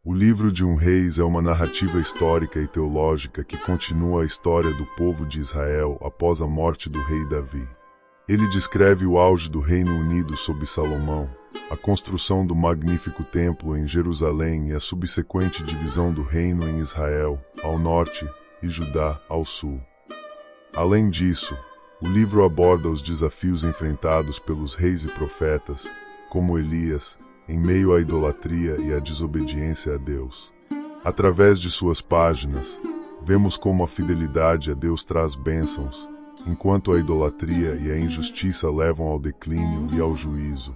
O livro de Reis é uma narrativa histórica e teológica que continua a história do povo de Israel após a morte do rei Davi. Ele descreve o auge do Reino Unido sob Salomão, a construção do magnífico templo em Jerusalém e a subsequente divisão do reino em Israel, ao norte, e Judá, ao sul. Além disso, o livro aborda os desafios enfrentados pelos reis e profetas, como Elias, em meio à idolatria e à desobediência a Deus. Através de suas páginas, vemos como a fidelidade a Deus traz bênçãos, enquanto a idolatria e a injustiça levam ao declínio e ao juízo.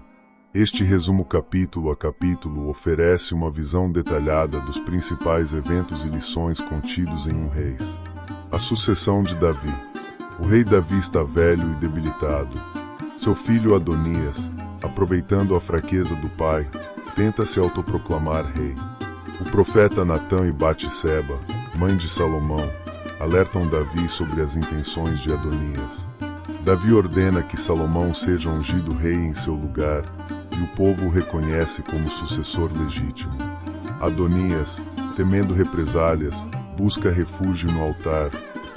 Este resumo capítulo a capítulo oferece uma visão detalhada dos principais eventos e lições contidos em Reis. A sucessão de Davi. O rei Davi está velho e debilitado. Seu filho Adonias, aproveitando a fraqueza do pai, tenta se autoproclamar rei. O profeta Natã e Batseba, mãe de Salomão, alertam Davi sobre as intenções de Adonias. Davi ordena que Salomão seja ungido rei em seu lugar, e o povo o reconhece como sucessor legítimo. Adonias, temendo represálias, busca refúgio no altar,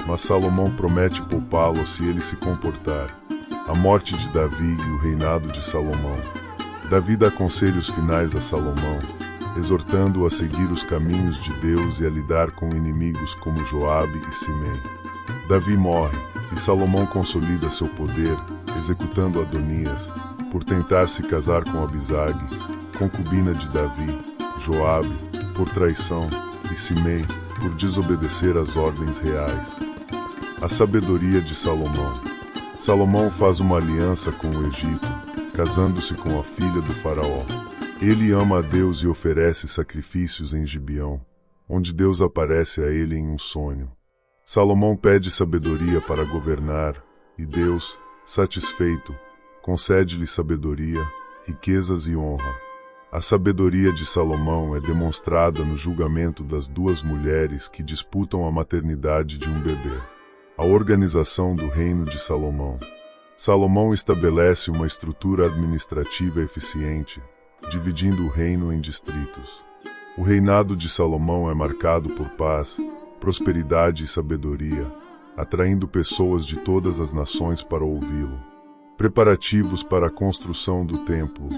mas Salomão promete poupá-lo se ele se comportar. A morte de Davi e o reinado de Salomão. Davi dá conselhos finais a Salomão, exortando-o a seguir os caminhos de Deus e a lidar com inimigos como Joabe e Simei. Davi morre, e Salomão consolida seu poder, executando Adonias, por tentar se casar com Abisag, concubina de Davi, Joabe, por traição, e Simei, por desobedecer às ordens reais. A sabedoria de Salomão. Salomão faz uma aliança com o Egito, casando-se com a filha do faraó. Ele ama a Deus e oferece sacrifícios em Gibeão, onde Deus aparece a ele em um sonho. Salomão pede sabedoria para governar, e Deus, satisfeito, concede-lhe sabedoria, riquezas e honra. A sabedoria de Salomão é demonstrada no julgamento das duas mulheres que disputam a maternidade de um bebê. A organização do reino de Salomão. Salomão estabelece uma estrutura administrativa eficiente, dividindo o reino em distritos. O reinado de Salomão é marcado por paz, prosperidade e sabedoria, atraindo pessoas de todas as nações para ouvi-lo. Preparativos para a construção do templo.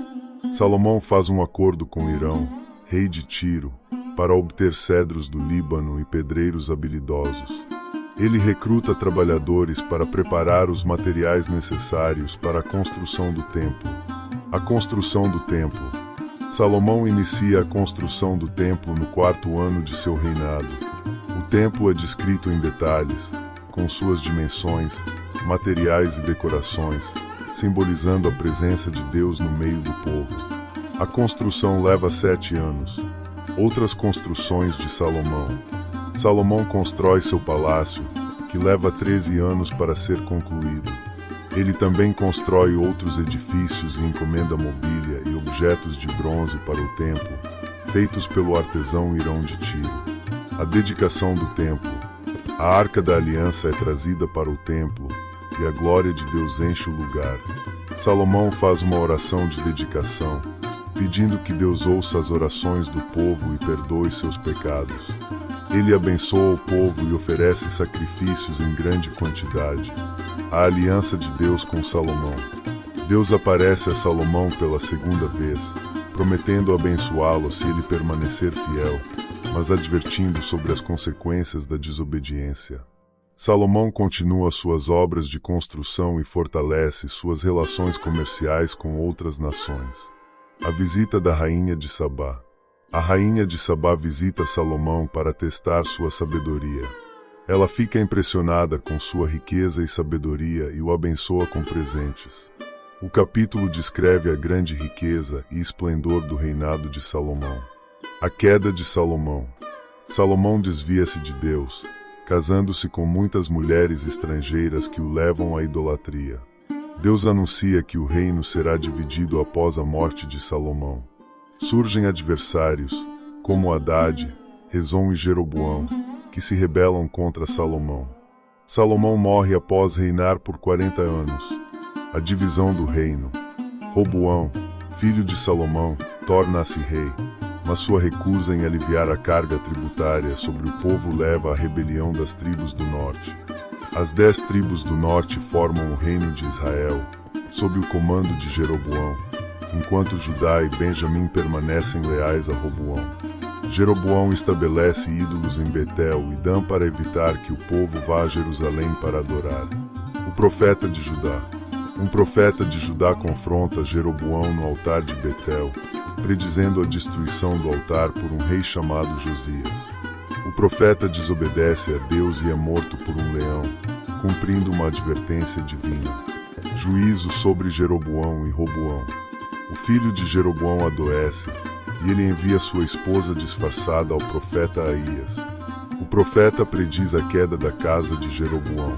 Salomão faz um acordo com Irão, rei de Tiro, para obter cedros do Líbano e pedreiros habilidosos. Ele recruta trabalhadores para preparar os materiais necessários para a construção do templo. A construção do templo. Salomão inicia a construção do templo no 4º ano de seu reinado. O templo é descrito em detalhes, com suas dimensões, materiais e decorações, simbolizando a presença de Deus no meio do povo. A construção leva 7 anos. Outras construções de Salomão. Salomão constrói seu palácio, que leva 13 anos para ser concluído. Ele também constrói outros edifícios e encomenda mobília e objetos de bronze para o templo, feitos pelo artesão Irão de Tiro. A dedicação do templo. A Arca da Aliança é trazida para o templo, e a glória de Deus enche o lugar. Salomão faz uma oração de dedicação, pedindo que Deus ouça as orações do povo e perdoe seus pecados. Ele abençoa o povo e oferece sacrifícios em grande quantidade. A aliança de Deus com Salomão. Deus aparece a Salomão pela 2ª vez, prometendo abençoá-lo se ele permanecer fiel, mas advertindo sobre as consequências da desobediência. Salomão continua suas obras de construção e fortalece suas relações comerciais com outras nações. A visita da rainha de Sabá. A rainha de Sabá visita Salomão para testar sua sabedoria. Ela fica impressionada com sua riqueza e sabedoria e o abençoa com presentes. O capítulo descreve a grande riqueza e esplendor do reinado de Salomão. A queda de Salomão. Salomão desvia-se de Deus, casando-se com muitas mulheres estrangeiras que o levam à idolatria. Deus anuncia que o reino será dividido após a morte de Salomão. Surgem adversários, como Haddad, Rezon e Jeroboão, que se rebelam contra Salomão. Salomão morre após reinar por 40 anos. A divisão do reino. Roboão, filho de Salomão, torna-se rei. mas sua recusa em aliviar a carga tributária sobre o povo leva à rebelião das tribos do norte. As 10 tribos do norte formam o reino de Israel, sob o comando de Jeroboão, enquanto Judá e Benjamim permanecem leais a Roboão. Jeroboão estabelece ídolos em Betel e Dan para evitar que o povo vá a Jerusalém para adorar. O profeta de Judá. Um profeta de Judá confronta Jeroboão no altar de Betel, predizendo a destruição do altar por um rei chamado Josias. O profeta desobedece a Deus e é morto por um leão, cumprindo uma advertência divina. Juízo sobre Jeroboão e Roboão. O filho de Jeroboão adoece, e ele envia sua esposa disfarçada ao profeta Aías. O profeta prediz a queda da casa de Jeroboão.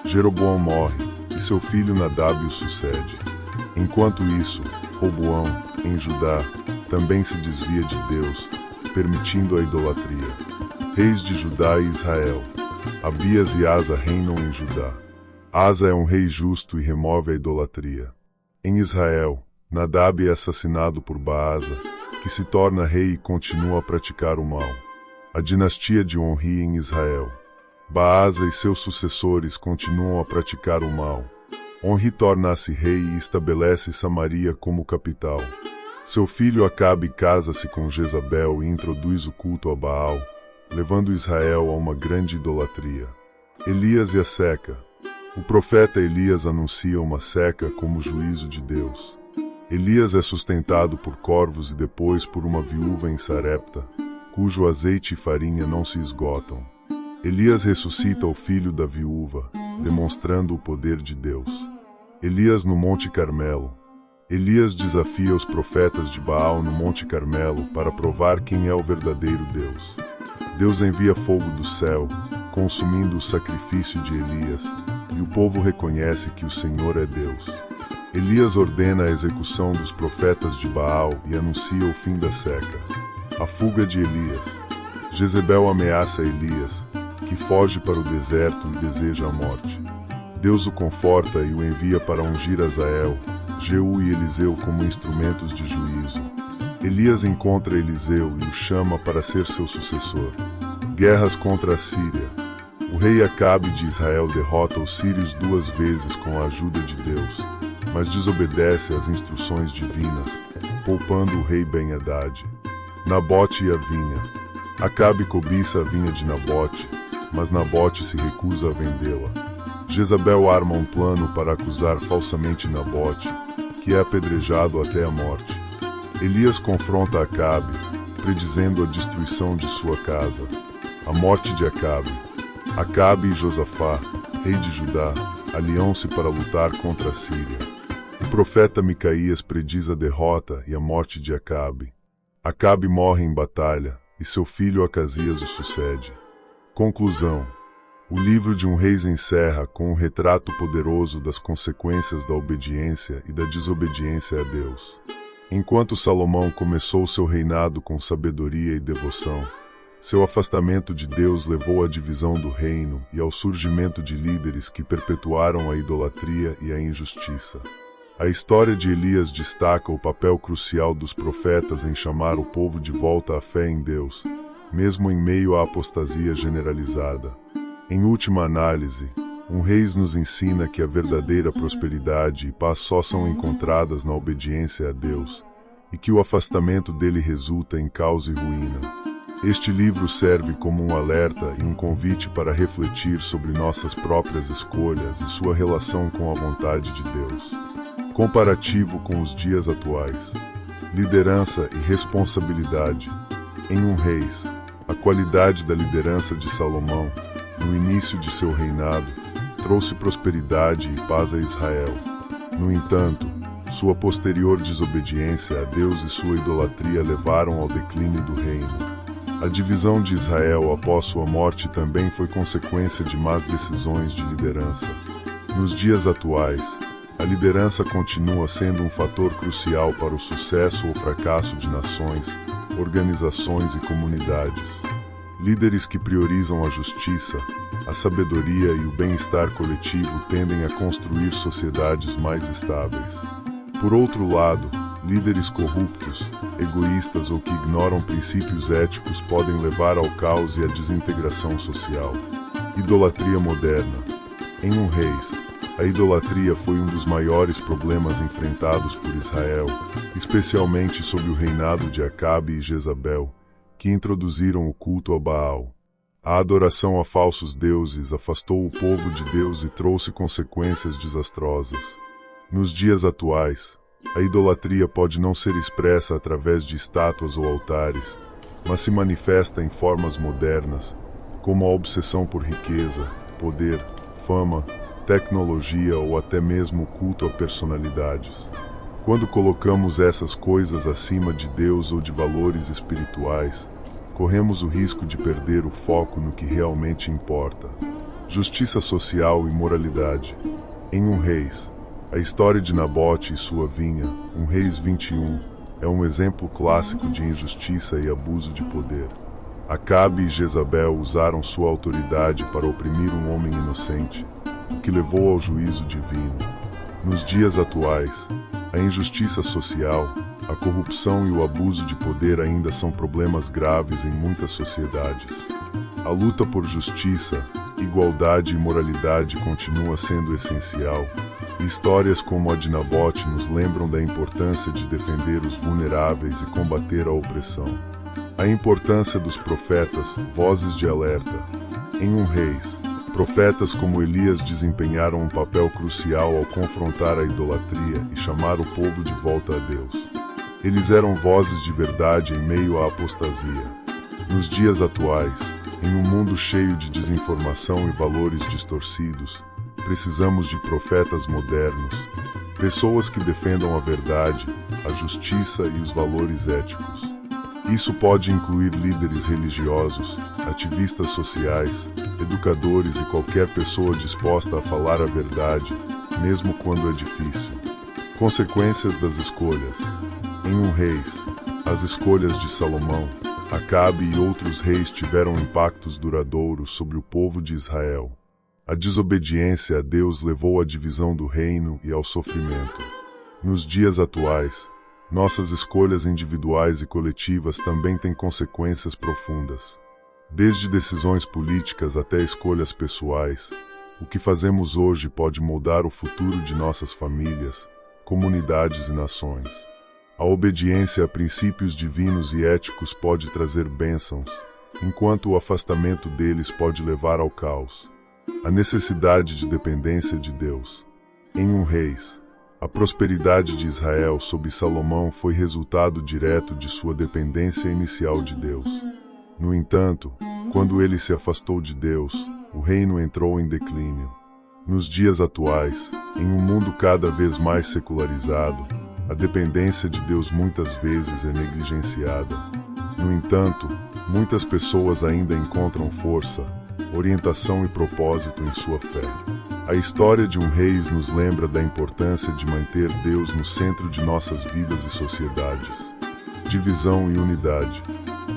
Jeroboão morre, e seu filho Nadab o sucede. Enquanto isso, Roboão, em Judá, também se desvia de Deus, permitindo a idolatria. Reis de Judá e Israel. Abias e Asa reinam em Judá. Asa é um rei justo e remove a idolatria. Em Israel, Nadab é assassinado por Baasa, que se torna rei e continua a praticar o mal. A dinastia de Onri em Israel. Baasa e seus sucessores continuam a praticar o mal. Onri torna-se rei e estabelece Samaria como capital. Seu filho Acabe casa-se com Jezabel e introduz o culto a Baal, levando Israel a uma grande idolatria. Elias e a seca. O profeta Elias anuncia uma seca como juízo de Deus. Elias é sustentado por corvos e depois por uma viúva em Sarepta, cujo azeite e farinha não se esgotam. Elias ressuscita o filho da viúva, demonstrando o poder de Deus. Elias no Monte Carmelo. Elias desafia os profetas de Baal no Monte Carmelo para provar quem é o verdadeiro Deus. Deus envia fogo do céu, consumindo o sacrifício de Elias, e o povo reconhece que o Senhor é Deus. Elias ordena a execução dos profetas de Baal e anuncia o fim da seca. A fuga de Elias. Jezebel ameaça Elias, que foge para o deserto e deseja a morte. Deus o conforta e o envia para ungir Azael, Jeú e Eliseu como instrumentos de juízo. Elias encontra Eliseu e o chama para ser seu sucessor. Guerras contra a Síria. O rei Acabe de Israel derrota os sírios 2 vezes com a ajuda de Deus, mas desobedece às instruções divinas, poupando o rei Ben-Hadad. Nabote e a vinha. Acabe cobiça a vinha de Nabote, mas Nabote se recusa a vendê-la. Jezabel arma um plano para acusar falsamente Nabote, que é apedrejado até a morte. Elias confronta Acabe, predizendo a destruição de sua casa. A morte de Acabe. Acabe e Josafá, rei de Judá, aliam-se para lutar contra a Síria. O profeta Micaías prediz a derrota e a morte de Acabe. Acabe morre em batalha, e seu filho Acasias o sucede. Conclusão. O livro de Reis encerra com um retrato poderoso das consequências da obediência e da desobediência a Deus. Enquanto Salomão começou seu reinado com sabedoria e devoção, seu afastamento de Deus levou à divisão do reino e ao surgimento de líderes que perpetuaram a idolatria e a injustiça. A história de Elias destaca o papel crucial dos profetas em chamar o povo de volta à fé em Deus, mesmo em meio à apostasia generalizada. Em última análise, Reis nos ensina que a verdadeira prosperidade e paz só são encontradas na obediência a Deus, e que o afastamento dele resulta em caos e ruína. Este livro serve como um alerta e um convite para refletir sobre nossas próprias escolhas e sua relação com a vontade de Deus. Comparativo com os dias atuais. Liderança e responsabilidade. Em Reis, a qualidade da liderança de Salomão, no início de seu reinado, trouxe prosperidade e paz a Israel. No entanto, sua posterior desobediência a Deus e sua idolatria levaram ao declínio do reino. A divisão de Israel após sua morte também foi consequência de más decisões de liderança. Nos dias atuais, a liderança continua sendo um fator crucial para o sucesso ou fracasso de nações, organizações e comunidades. Líderes que priorizam a justiça, a sabedoria e o bem-estar coletivo tendem a construir sociedades mais estáveis. Por outro lado, líderes corruptos, egoístas ou que ignoram princípios éticos podem levar ao caos e à desintegração social. Idolatria moderna. Em 1 Reis, a idolatria foi um dos maiores problemas enfrentados por Israel, especialmente sob o reinado de Acabe e Jezabel, que introduziram o culto a Baal. A adoração a falsos deuses afastou o povo de Deus e trouxe consequências desastrosas. Nos dias atuais, a idolatria pode não ser expressa através de estátuas ou altares, mas se manifesta em formas modernas, como a obsessão por riqueza, poder, fama, tecnologia ou até mesmo o culto a personalidades. Quando colocamos essas coisas acima de Deus ou de valores espirituais, corremos o risco de perder o foco no que realmente importa. Justiça social e moralidade. Em 1 Reis, a história de Nabote e sua vinha, 1 Reis 21, é um exemplo clássico de injustiça e abuso de poder. Acabe e Jezabel usaram sua autoridade para oprimir um homem inocente, o que levou ao juízo divino. Nos dias atuais, a injustiça social, a corrupção e o abuso de poder ainda são problemas graves em muitas sociedades. A luta por justiça, igualdade e moralidade continua sendo essencial, e histórias como a de Nabote nos lembram da importância de defender os vulneráveis e combater a opressão. A importância dos profetas, vozes de alerta. Em 1 Reis, profetas como Elias desempenharam um papel crucial ao confrontar a idolatria e chamar o povo de volta a Deus. Eles eram vozes de verdade em meio à apostasia. Nos dias atuais, em um mundo cheio de desinformação e valores distorcidos, precisamos de profetas modernos, pessoas que defendam a verdade, a justiça e os valores éticos. Isso pode incluir líderes religiosos, ativistas sociais, educadores e qualquer pessoa disposta a falar a verdade, mesmo quando é difícil. Consequências das escolhas. Em 1 Reis, as escolhas de Salomão, Acabe e outros reis tiveram impactos duradouros sobre o povo de Israel. A desobediência a Deus levou à divisão do reino e ao sofrimento. Nos dias atuais, nossas escolhas individuais e coletivas também têm consequências profundas. Desde decisões políticas até escolhas pessoais, o que fazemos hoje pode moldar o futuro de nossas famílias, comunidades e nações. A obediência a princípios divinos e éticos pode trazer bênçãos, enquanto o afastamento deles pode levar ao caos. A necessidade de dependência de Deus. Em 1 Reis, a prosperidade de Israel sob Salomão foi resultado direto de sua dependência inicial de Deus. No entanto, quando ele se afastou de Deus, o reino entrou em declínio. Nos dias atuais, em um mundo cada vez mais secularizado, a dependência de Deus muitas vezes é negligenciada. No entanto, muitas pessoas ainda encontram força, orientação e propósito em sua fé. A história de 1 Reis nos lembra da importância de manter Deus no centro de nossas vidas e sociedades. Divisão e unidade.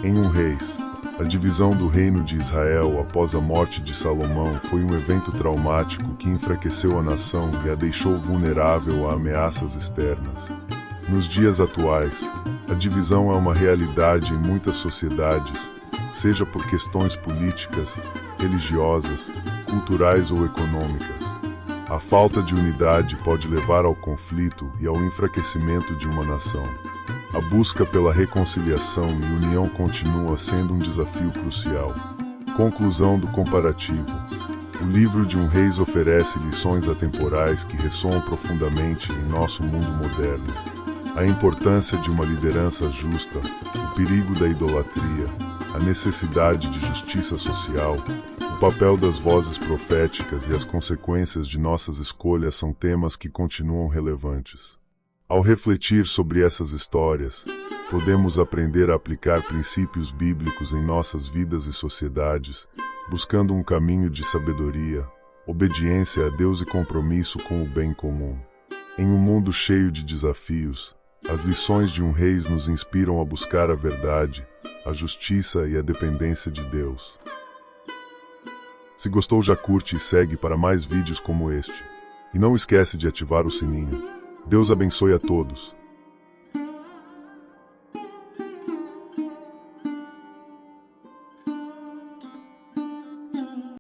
Em 1 Reis, a divisão do reino de Israel após a morte de Salomão foi um evento traumático que enfraqueceu a nação e a deixou vulnerável a ameaças externas. Nos dias atuais, a divisão é uma realidade em muitas sociedades, seja por questões políticas, religiosas, culturais ou econômicas. A falta de unidade pode levar ao conflito e ao enfraquecimento de uma nação. A busca pela reconciliação e união continua sendo um desafio crucial. Conclusão do comparativo. O livro de 1 Reis oferece lições atemporais que ressoam profundamente em nosso mundo moderno. A importância de uma liderança justa, o perigo da idolatria, a necessidade de justiça social, o papel das vozes proféticas e as consequências de nossas escolhas são temas que continuam relevantes. Ao refletir sobre essas histórias, podemos aprender a aplicar princípios bíblicos em nossas vidas e sociedades, buscando um caminho de sabedoria, obediência a Deus e compromisso com o bem comum. Em um mundo cheio de desafios, as lições de 1 Reis nos inspiram a buscar a verdade, a justiça e a dependência de Deus. Se gostou, já curte e segue para mais vídeos como este. E não esquece de ativar o sininho. Deus abençoe a todos.